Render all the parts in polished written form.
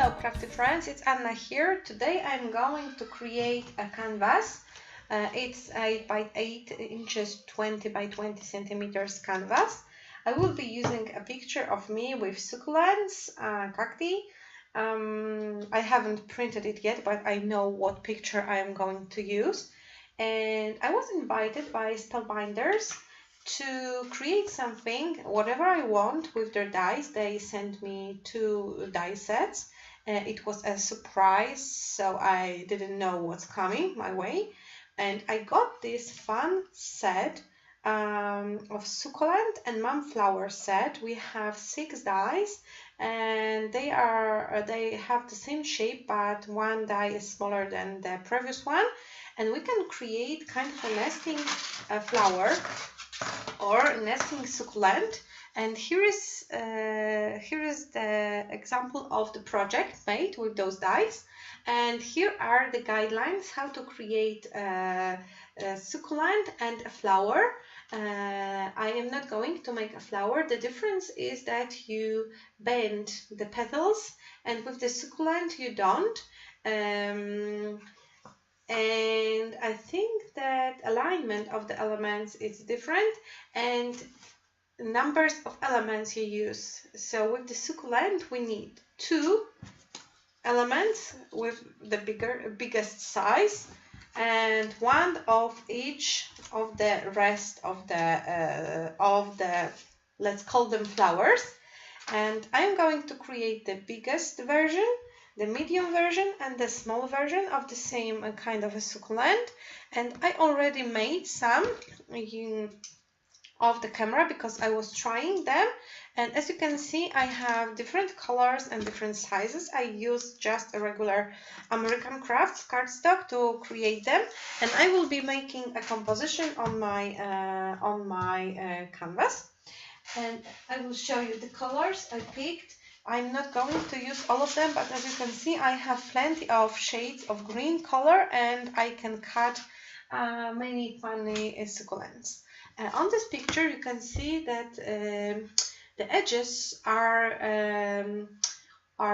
Hello crafty friends, it's Anna here. Today I'm going to create a canvas. It's 8 by 8 inches, 20 by 20 centimeters canvas. I will be using a picture of me with succulents, cacti. I haven't printed it yet, but I know what picture I am going to use. And I was invited by Spellbinders to create something, whatever I want with their dies. They sent me 2 die sets. It was a surprise, so I didn't know what's coming my way. And I got this fun set of Succulent and Mum Flower set. We have 6 dies, and they have the same shape, but one die is smaller than the previous one. And we can create kind of a nesting flower or nesting succulent. And here is the example of the project made with those dies. And here are the guidelines how to create a succulent and a flower. I am not going to make a flower. The difference is that you bend the petals, and with the succulent you don't. And I think that alignment of the elements is different, and numbers of elements you use. So with the succulent we need 2 elements with the biggest size, and 1 of each of the rest of the let's call them flowers. And I'm going to create the biggest version, the medium version, and the small version of the same kind of a succulent. And I already made some of the camera because I was trying them. And as you can see, I have different colors and different sizes. I used just a regular American Crafts cardstock to create them, and I will be making a composition on my canvas. And I will show you the colors I picked. I'm not going to use all of them, but as you can see, I have plenty of shades of green color, and I can cut many funny succulents. On this picture, you can see that the edges are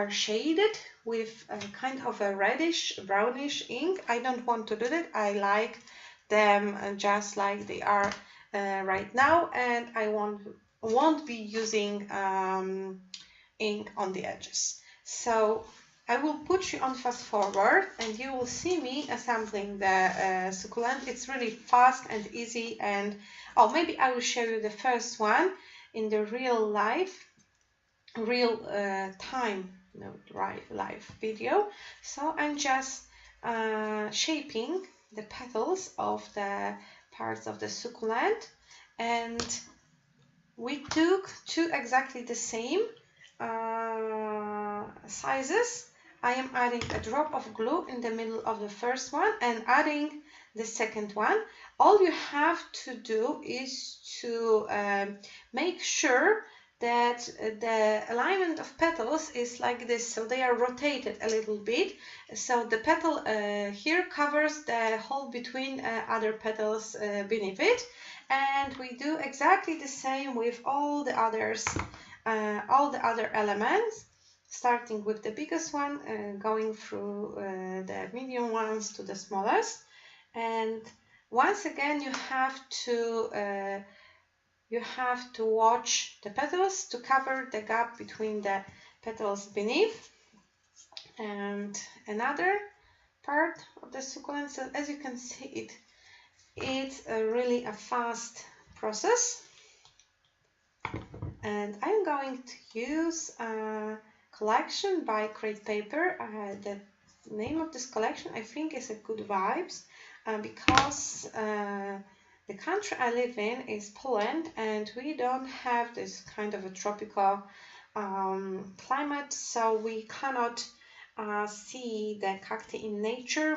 shaded with a kind of a reddish, brownish ink. I don't want to do that. I like them just like they are right now, and I won't be using ink on the edges. So I will put you on fast forward, and you will see me assembling the succulent. It's really fast and easy, and maybe I will show you the first one in the live video. So I'm just shaping the petals of the parts of the succulent, and we took 2 exactly the same sizes. I am adding a drop of glue in the middle of the first one and adding the second one. All you have to do is to make sure that the alignment of petals is like this, so they are rotated a little bit, so the petal here covers the hole between other petals beneath it. And we do exactly the same with all the other elements, starting with the biggest one, going through the medium ones to the smallest. And once again, you have to watch the petals to cover the gap between the petals beneath. And another part of the succulent, so as you can see, it's really a fast process. And I'm going to use a collection by Create Paper. The name of this collection, I think, is a Good Vibes, because the country I live in is Poland, and we don't have this kind of a tropical climate, so we cannot see the cacti in nature,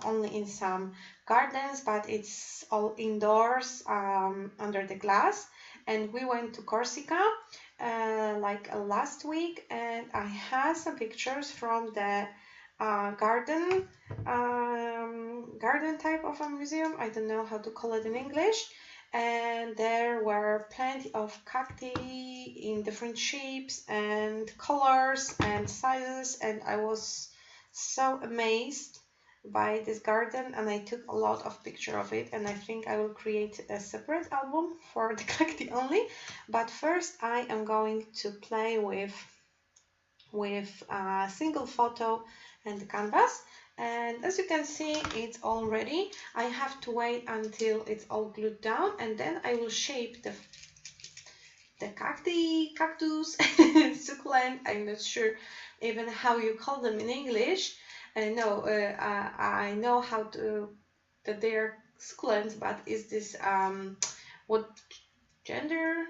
only in some gardens, but it's all indoors under the glass. And we went to Corsica last week, and I had some pictures from the garden type of a museum. I don't know how to call it in English. and there were plenty of cacti in different shapes and colors and sizes, and I was so amazed by this garden, and I took a lot of pictures of it, and I think I will create a separate album for the cacti only. But first I am going to play with a single photo and the canvas, and as you can see, it's all ready. I have to wait until it's all glued down, and then I will shape the cactus, succulent. I'm not sure even how you call them in English. No, I know how to that they are succulents, but is this what gender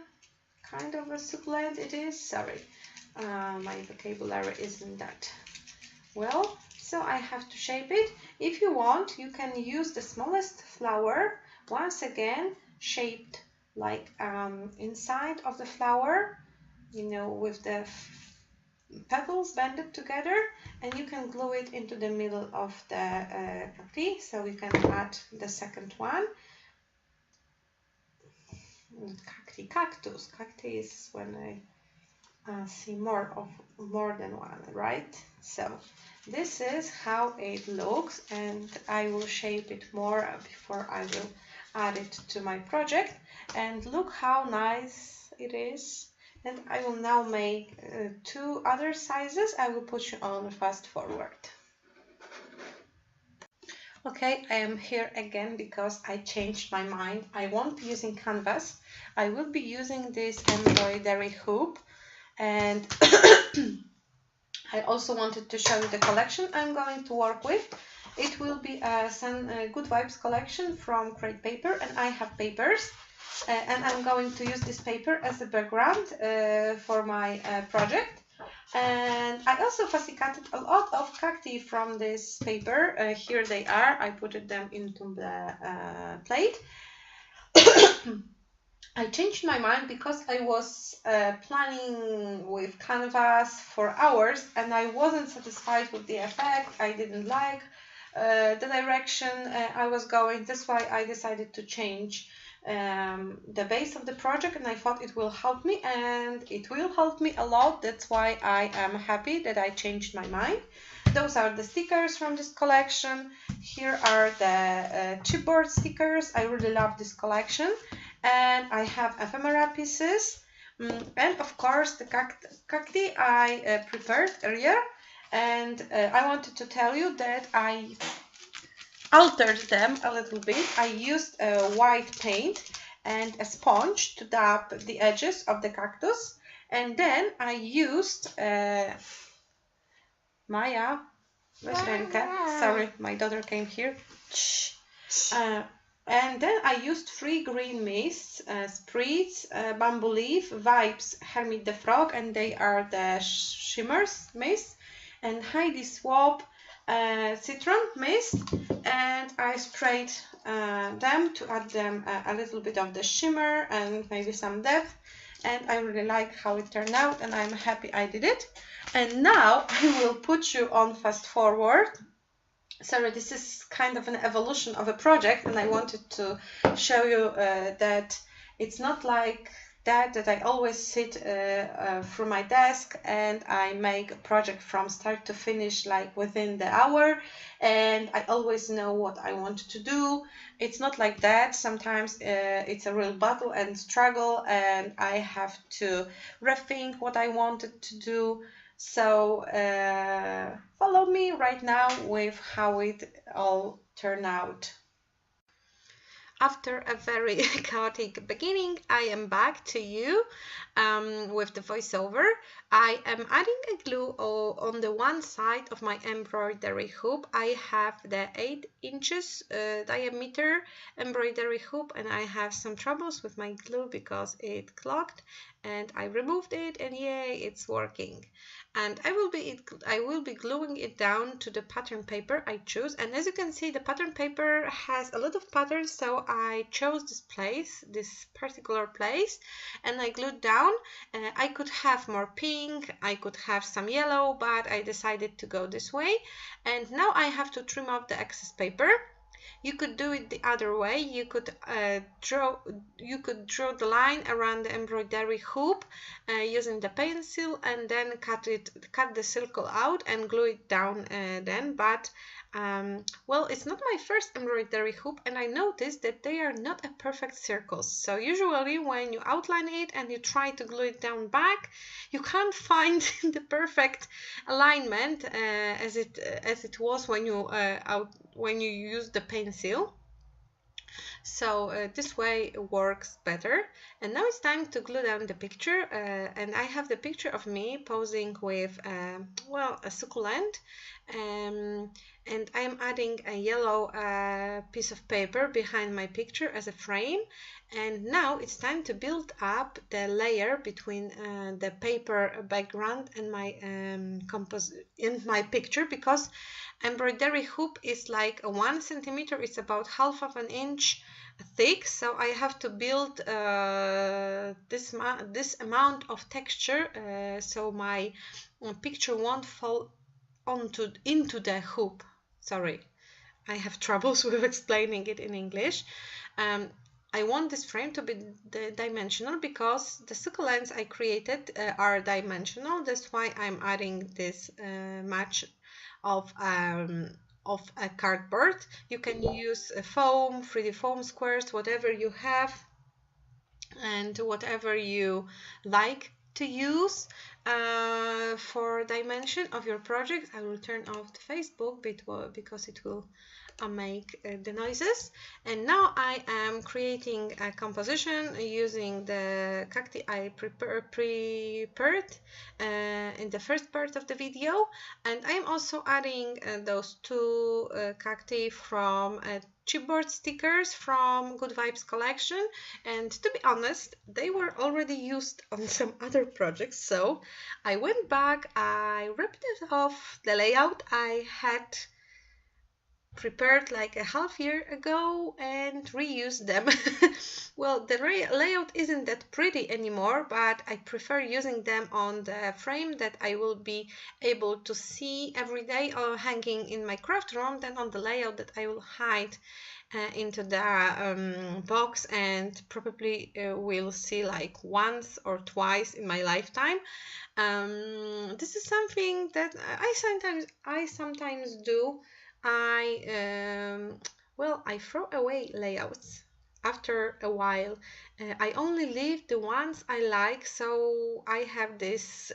kind of a succulent it is? Sorry, my vocabulary isn't that well, so I have to shape it. If you want, you can use the smallest flower, once again shaped like inside of the flower, you know, with the petals banded together, and you can glue it into the middle of the cacti, so you can add the second one. Cactus. Cacti is when I see more than one, right? So this is how it looks, and I will shape it more before I will add it to my project. And look how nice it is. And I will now make two other sizes. I will put you on fast forward. Okay, I am here again because I changed my mind. I won't be using canvas. I will be using this embroidery hoop, and I also wanted to show you the collection I'm going to work with. It will be some Good Vibes collection from Create Paper, and I have papers, and I'm going to use this paper as a background for my project. And I also fabricated a lot of cacti from this paper. Here they are. I put them into the plate. I changed my mind because I was planning with canvas for hours, and I wasn't satisfied with the effect. I didn't like the direction I was going. That's why I decided to change the base of the project, and I thought it will help me, and it will help me a lot. That's why I am happy that I changed my mind. Those are the stickers from this collection. Here are the chipboard stickers. I really love this collection. And I have ephemera pieces, and of course the cacti I prepared earlier. And I wanted to tell you that I altered them a little bit. I used white paint and a sponge to dab the edges of the cactus, and then I used Maya, sorry, my daughter came here. And then I used 3 green mists, Spritz, Bamboo Leaf, Vibes, Hermit the Frog, and they are the Shimmers mist, and Heidi Swap Citron mist, and I sprayed them to add them a little bit of the shimmer and maybe some depth, and I really like how it turned out, and I'm happy I did it. And now I will put you on fast forward. Sorry, this is kind of an evolution of a project, and I wanted to show you that it's not like that I always sit through my desk and I make a project from start to finish like within the hour, and I always know what I want to do. It's not like that. Sometimes it's a real battle and struggle, and I have to rethink what I wanted to do. So follow me right now with how it all turned out. After a very chaotic beginning, I am back to you with the voiceover. I am adding a glue on the one side of my embroidery hoop. I have the 8 inches diameter embroidery hoop, and I have some troubles with my glue because it clogged, and I removed it, and yay, it's working. And I will be gluing it down to the pattern paper I choose. And as you can see, the pattern paper has a lot of patterns, so I chose this particular place, and I glued down. I could have more pink, I could have some yellow, but I decided to go this way. And now I have to trim off the excess paper. You could do it the other way. You could draw the line around the embroidery hoop using the pencil, and then cut the circle out and glue it down then. But well, it's not my first embroidery hoop, and I noticed that they are not a perfect circles. So usually when you outline it and you try to glue it down back, you can't find the perfect alignment as it was when you use the pencil. So this way works better. And now it's time to glue down the picture, and I have the picture of me posing with well, a succulent, and I am adding a yellow piece of paper behind my picture as a frame. And now it's time to build up the layer between the paper background and my picture, because embroidery hoop is like 1 centimeter. It's about half of an inch thick, so I have to build this amount of texture so my picture won't fall into the hoop. Sorry, I have troubles with explaining it in English. I want this frame to be dimensional because the succulents I created are dimensional. That's why I'm adding this much of a cardboard. You can use foam, 3D foam squares, whatever you have and whatever you like to use for dimension of your project. I will turn off the Facebook because it will make the noises. And now I am creating a composition using the cacti I prepared in the first part of the video, and I'm also adding those 2 cacti from chipboard stickers from Good Vibes collection. And to be honest, they were already used on some other projects, so I went back, I ripped it off the layout I had prepared like a half year ago and reused them. Well, the layout isn't that pretty anymore, but I prefer using them on the frame that I will be able to see every day or hanging in my craft room than on the layout that I will hide into the box and probably will see like once or twice in my lifetime. This is something that I sometimes do. I throw away layouts after a while. I only leave the ones I like, so I have this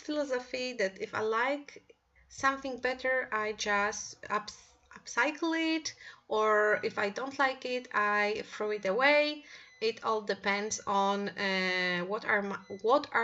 philosophy that if I like something better, I just upcycle it, or if I don't like it, I throw it away. It all depends on what are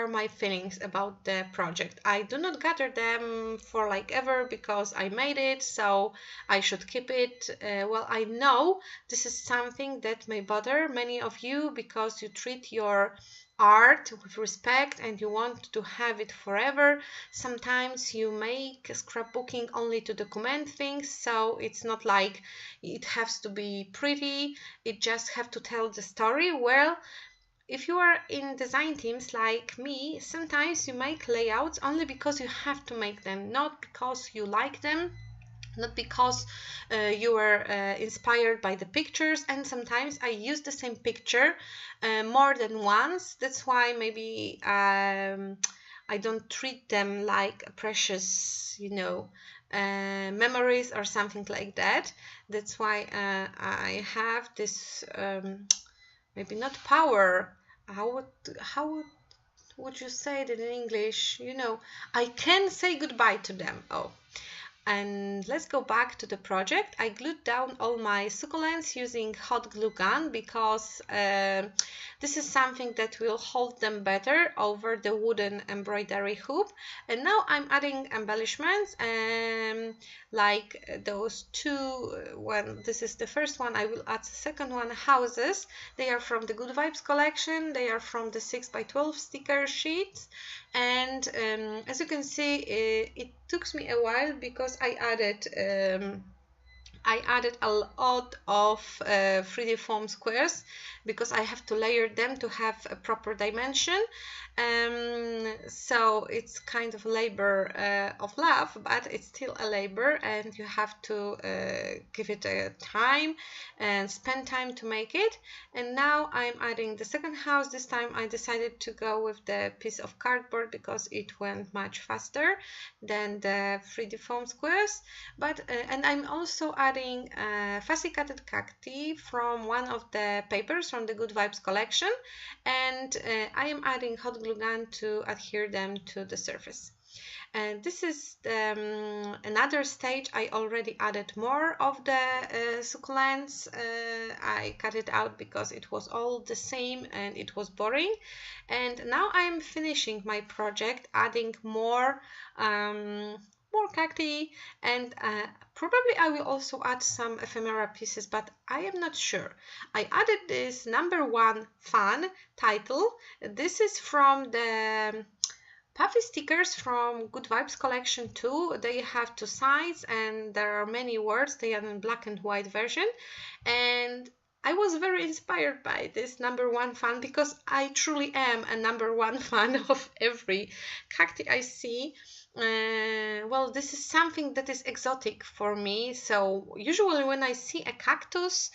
my feelings about the project. I do not gather them for like ever because I made it, so I should keep it. Well, I know this is something that may bother many of you because you treat your art with respect and you want to have it forever. Sometimes you make scrapbooking only to document things, so it's not like it has to be pretty, it just have to tell the story. Well, if you are in design teams like me, sometimes you make layouts only because you have to make them, not because you like them, not because you were inspired by the pictures. And sometimes I use the same picture more than once. That's why maybe I don't treat them like precious, memories or something like that. That's why I have this maybe not power. How would you say that in English? I can say goodbye to them. Oh. And let's go back to the project. I glued down all my succulents using hot glue gun because this is something that will hold them better over the wooden embroidery hoop. And now I'm adding embellishments, like those 2. This is the first one. I will add the second one, houses. They are from the Good Vibes collection. They are from the 6x12 sticker sheets. And as you can see, it took me a while because I added I added a lot of 3D foam squares because I have to layer them to have a proper dimension. So it's kind of labor of love, but it's still a labor, and you have to give it a time and spend time to make it. And now I'm adding the second house. This time I decided to go with the piece of cardboard because it went much faster than the 3D foam squares. But and I'm also adding fussy cutted cacti from one of the papers from the Good Vibes collection, and I am adding hot glue gun to adhere them to the surface. And this is another stage. I already added more of the succulents. I cut it out because it was all the same and it was boring. And now I'm finishing my project, adding more cacti, and probably I will also add some ephemera pieces, but I am not sure. I added this #1 fun title. This is from the puffy stickers from Good Vibes collection too. They have 2 sides and there are many words. They are in black and white version, and I was very inspired by this #1 fan because I truly am a #1 fan of every cacti I see. Well, this is something that is exotic for me. So usually when I see a cactus,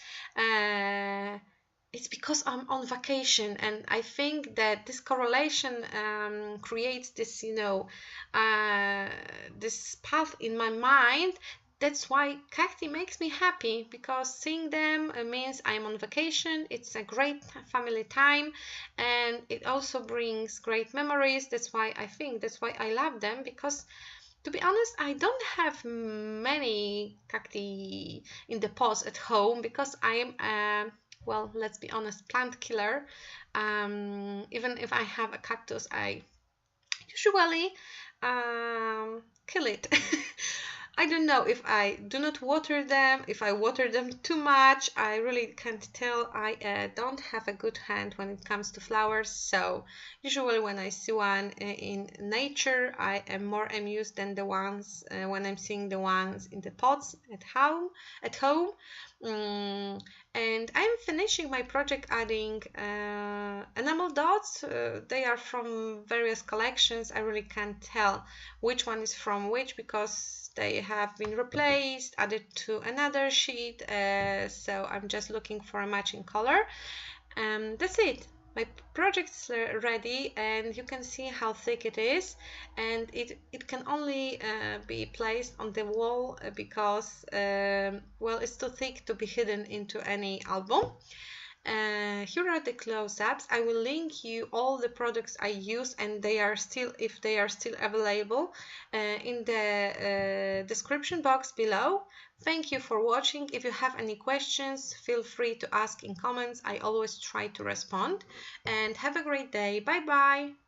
it's because I'm on vacation, and I think that this correlation creates this, this path in my mind. That's why cacti makes me happy, because seeing them means I'm on vacation. It's a great family time, and it also brings great memories. That's why I love them, because to be honest, I don't have many cacti in the pots at home because I am well, let's be honest, plant killer. Even if I have a cactus, I usually kill it. I don't know if I do not water them, if I water them too much. I really can't tell. I don't have a good hand when it comes to flowers, so usually when I see one in nature, I am more amused than the ones when I'm seeing the ones in the pots at home. And I'm finishing my project adding enamel dots. They are from various collections. I really can't tell which one is from which because they have been replaced, added to another sheet, so I'm just looking for a matching color. That's it. My project is ready, and you can see how thick it is, and it can only be placed on the wall because well, it's too thick to be hidden into any album. Here are the close-ups. I will link you all the products I use, and they are still, if they are still available, in the description box below. Thank you for watching. If you have any questions, feel free to ask in comments. I always try to respond. And have a great day. Bye bye.